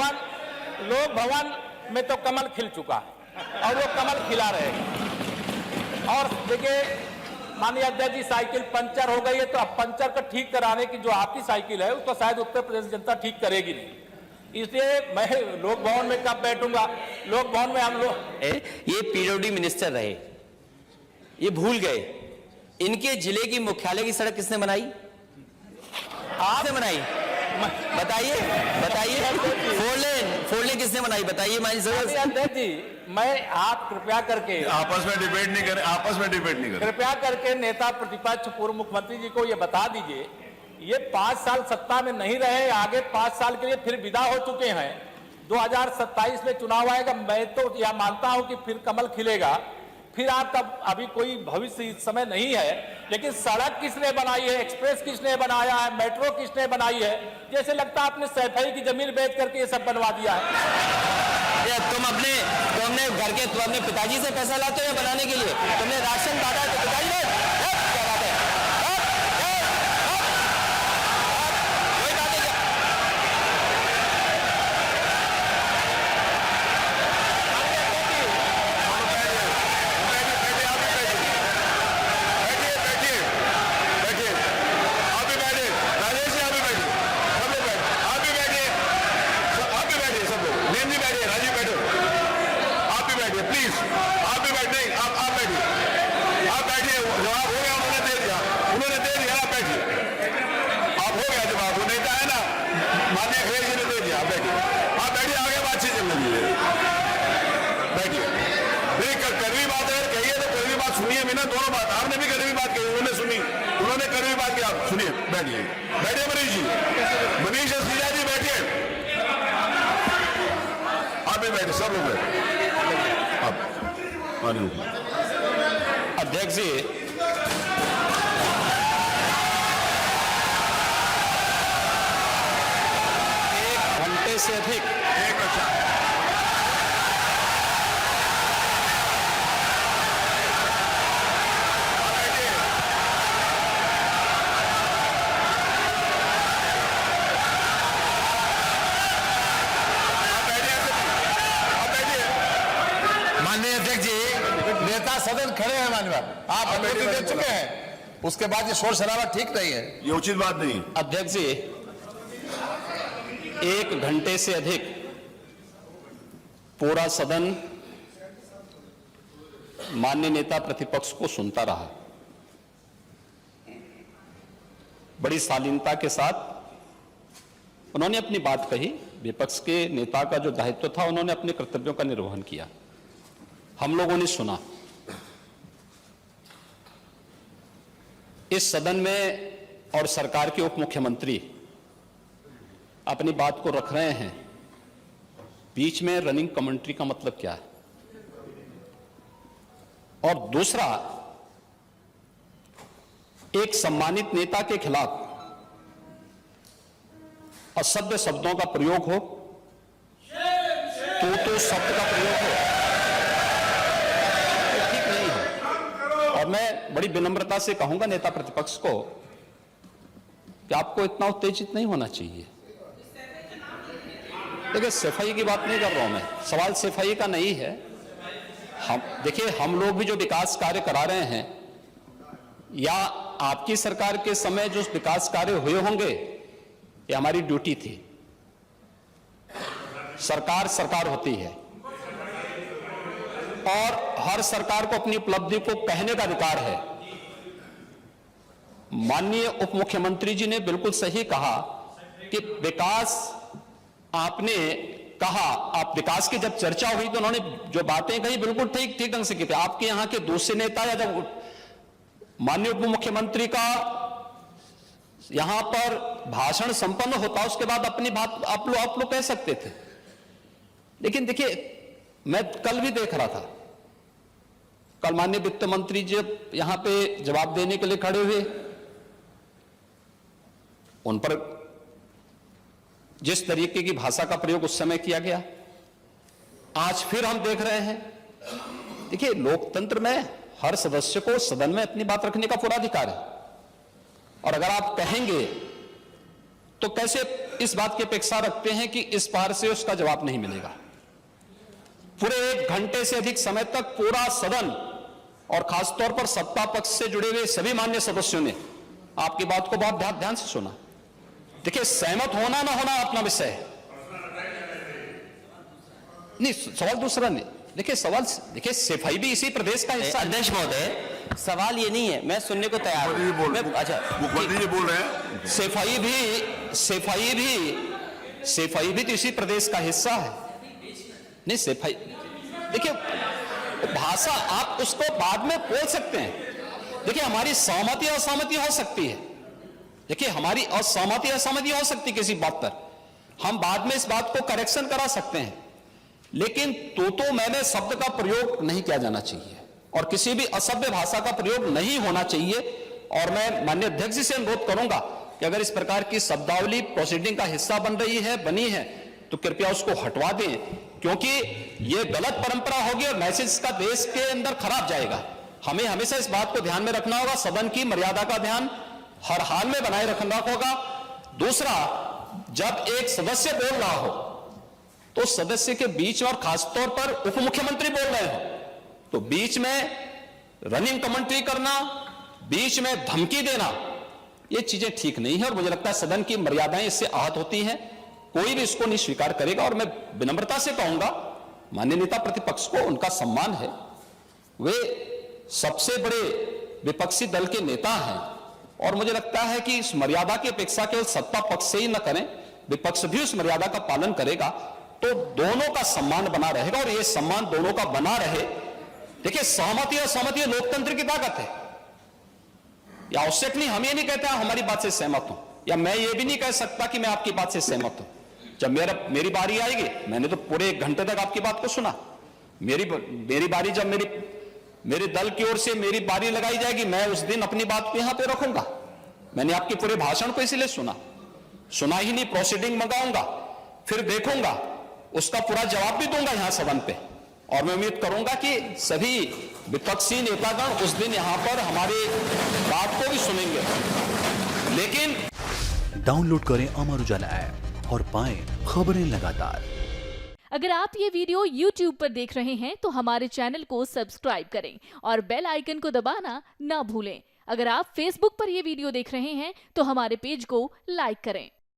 लोक भवन में तो कमल खिल चुका है और वो कमल खिला रहेगा। और देखिए माननीय अध्यक्ष जी, साइकिल पंचर हो गई है तो अब पंचर को ठीक कराने की जो आपकी साइकिल है उसको शायद उत्तर प्रदेश जनता ठीक करेगी नहीं। इसलिए मैं लोक भवन में कब बैठूंगा? लोक भवन में हम लोग ये पीडब्ल्यूडी मिनिस्टर रहे, ये भूल गए इनके जिले की मुख्यालय की सड़क किसने बनाई? आपने बनाई? बताइए बताइए। फोर लेन किसने बनाई? बताइए मानी सर। अध्यक्ष जी, मैं आप कृपया करके आपस में डिबेट नहीं करें, आपस में डिबेट नहीं करें। कृपया करके नेता प्रतिपक्ष पूर्व मुख्यमंत्री जी को ये बता दीजिए, ये 5 साल सत्ता में नहीं रहे, आगे 5 साल के लिए फिर विदा हो चुके हैं। 2027 में चुनाव आएगा, मैं तो यह मानता हूं कि फिर कमल खिलेगा, फिर आपका अभी कोई भविष्य इस समय नहीं है। लेकिन सड़क किसने बनाई है, एक्सप्रेस किसने बनाया है, मेट्रो किसने बनाई है? जैसे लगता है आपने सैफई की जमीन बेच करके ये सब बनवा दिया है। तुम अपने पिताजी से पैसा लाते हो बनाने के लिए? तुमने राशन बांटा तो पिताजी ने क्या बात है? कोई बात नहीं। दोनों बात आपने भी कड़वी बात कही, उन्होंने सुनी, उन्होंने कड़वी बात की, आप सुनिए। बैठिए बैठिए मनीष जी, मनीष सिंह जी बैठिए, आप भी बैठे, सब लोग बैठे। अध्यक्ष जी, एक घंटे से अधिक सदन खड़े हैं माननीय, आप अनुमति दे चुके हैं, उसके बाद ये शोर शराबा ठीक नहीं है, ये उचित बात नहीं। अध्यक्ष जी, 1 घंटे से अधिक पूरा सदन माननीय नेता प्रतिपक्ष को सुनता रहा। बड़ी शालीनता के साथ उन्होंने अपनी बात कही। विपक्ष के नेता का जो दायित्व था, उन्होंने अपने कर्तव्यों का निर्वहन किया, हम लोगों ने सुना। इस सदन में और सरकार के उप मुख्यमंत्री अपनी बात को रख रहे हैं, बीच में रनिंग कमेंट्री का मतलब क्या है? और दूसरा, एक सम्मानित नेता के खिलाफ असभ्य शब्दों का प्रयोग हो, तो शब्द का प्रयोग हो, ठीक नहीं है। और मैं बड़ी विनम्रता से कहूंगा नेता प्रतिपक्ष को कि आपको इतना उत्तेजित नहीं होना चाहिए। देखिए, सफाई की बात नहीं कर रहा हूं मैं, सवाल सफाई का नहीं है। देखिए, हम लोग भी जो विकास कार्य करा रहे हैं, या आपकी सरकार के समय जो विकास कार्य हुए होंगे, ये हमारी ड्यूटी थी। सरकार सरकार होती है और हर सरकार को अपनी उपलब्धि को कहने का अधिकार है। माननीय उप मुख्यमंत्री जी ने बिल्कुल सही कहा कि विकास, आपने कहा, आप विकास की जब चर्चा हुई तो उन्होंने जो बातें कही बिल्कुल ठीक ढंग से की थी। आपके यहां के दूसरे नेता या जब माननीय उप मुख्यमंत्री का यहां पर भाषण संपन्न होता, उसके बाद अपनी बात आप लोग कह सकते थे। लेकिन देखिए, मैं कल भी देख रहा था, कल माननीय वित्त मंत्री जब यहां पे जवाब देने के लिए खड़े हुए, उन पर जिस तरीके की भाषा का प्रयोग उस समय किया गया, आज फिर हम देख रहे हैं। देखिए, लोकतंत्र में हर सदस्य को सदन में अपनी बात रखने का पूरा अधिकार है। और अगर आप कहेंगे तो कैसे इस बात की अपेक्षा रखते हैं कि इस पार से उसका जवाब नहीं मिलेगा? पूरे 1 घंटे से अधिक समय तक पूरा सदन और खासतौर पर सत्ता पक्ष से जुड़े हुए सभी मान्य सदस्यों ने आपकी बात को बहुत ध्यान से सुना। देखिए, सहमत होना ना होना अपना विषय है, नहीं सवाल दूसरा नहीं। देखिए सवाल, देखिए सफाई भी इसी प्रदेश का हिस्सा है। अध्यक्ष महोदय, सवाल ये नहीं है, मैं सुनने को तैयार हूं। अच्छा, मुख्यमंत्री जी बोल रहे हैं, सफाई भी तो इसी प्रदेश का हिस्सा है। नहीं सफाई, देखिए भाषा आप उसको बाद में बोल सकते हैं। देखिए हमारी सहमति असहमति हो सकती है, देखिए हमारी असहमति असहमति हो सकती है किसी बात पर, हम बाद में इस बात को करेक्शन करा सकते हैं, लेकिन तो मैंने शब्द का प्रयोग नहीं किया जाना चाहिए और किसी भी असभ्य भाषा का प्रयोग नहीं होना चाहिए। और मैं माननीय अध्यक्ष जी से अनुरोध करूंगा कि अगर इस प्रकार की शब्दावली प्रोसीडिंग का हिस्सा बनी है तो कृपया उसको हटवा दें, क्योंकि यह गलत परंपरा होगी और मैसेज का देश के अंदर खराब जाएगा। हमें हमेशा इस बात को ध्यान में रखना होगा, सदन की मर्यादा का ध्यान हर हाल में बनाए रखना होगा। दूसरा, जब एक सदस्य बोल रहा हो तो सदस्य के बीच में, और खासतौर पर उप मुख्यमंत्री बोल रहे हो, तो बीच में रनिंग कमेंट्री करना, बीच में धमकी देना, ये चीजें ठीक नहीं है और मुझे लगता है सदन की मर्यादाएं इससे आहत होती हैं। कोई भी इसको नहीं स्वीकार करेगा और मैं विनम्रता से कहूंगा माननीय नेता प्रतिपक्ष को, उनका सम्मान है, वे सबसे बड़े विपक्षी दल के नेता हैं और मुझे लगता है कि इस मर्यादा की अपेक्षा केवल सत्ता पक्ष से ही न करें, विपक्ष भी उस मर्यादा का पालन करेगा तो दोनों का सम्मान बना रहेगा और यह सम्मान दोनों का बना रहे। देखिए सहमति और सहमति लोकतंत्र की ताकत है, या आवश्यक नहीं, हम ये नहीं कहते हमारी बात से सहमत हूं, या मैं ये भी नहीं कह सकता कि मैं आपकी बात से सहमत हूं। जब मेरी बारी आएगी, मैंने तो पूरे 1 घंटे तक आपकी बात को सुना, मेरी बारी जब मेरे दल की ओर से मेरी बारी लगाई जाएगी, मैं उस दिन अपनी बात को यहां पे रखूंगा। मैंने आपके पूरे भाषण को इसलिए सुना ही नहीं, प्रोसीडिंग मंगाऊंगा, फिर देखूंगा, उसका पूरा जवाब भी दूंगा यहां सदन पे और मैं उम्मीद करूंगा कि सभी विपक्षी नेतागण उस दिन यहां पर हमारी बात को भी सुनेंगे। लेकिन डाउनलोड करें अमर उजाला ऐप और पाएं खबरें लगातार। अगर आप ये वीडियो YouTube पर देख रहे हैं तो हमारे चैनल को सब्सक्राइब करें और बेल आइकन को दबाना ना भूलें। अगर आप Facebook पर ये वीडियो देख रहे हैं तो हमारे पेज को लाइक करें।